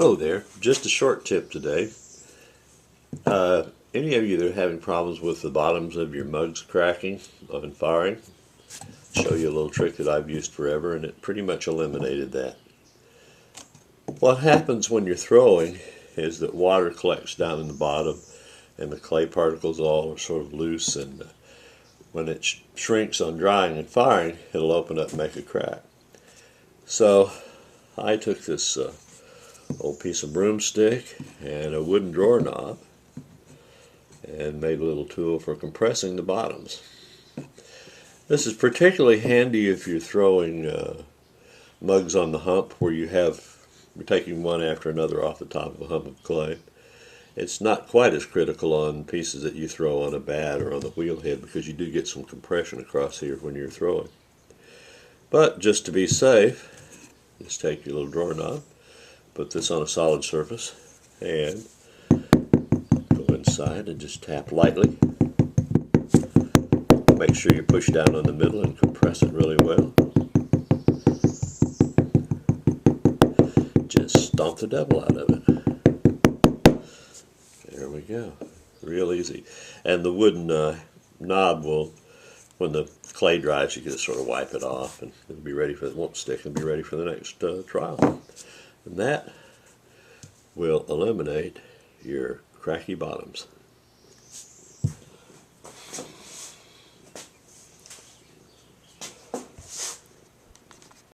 Hello there, just a short tip today. Any of you that are having problems with the bottoms of your mugs cracking and firing, show you a little trick that I've used forever, and it pretty much eliminated that. What happens when you're throwing is that water collects down in the bottom and the clay particles all are sort of loose, and when it shrinks on drying and firing, it'll open up and make a crack. So I took this old piece of broomstick and a wooden drawer knob and made a little tool for compressing the bottoms. This is particularly handy if you're throwing mugs on the hump where you're taking one after another off the top of a hump of clay. It's not quite as critical on pieces that you throw on a bat or on the wheel head, because you do get some compression across here when you're throwing. But just to be safe, just take your little drawer knob, put this on a solid surface, and go inside and just tap lightly. Make sure you push down on the middle and compress it really well. Just stomp the devil out of it. There we go. Real easy. And the wooden knob will, when the clay dries, you can just sort of wipe it off and it'll be ready for it. Won't stick and be ready for the next trial. And that will eliminate your cracky bottoms.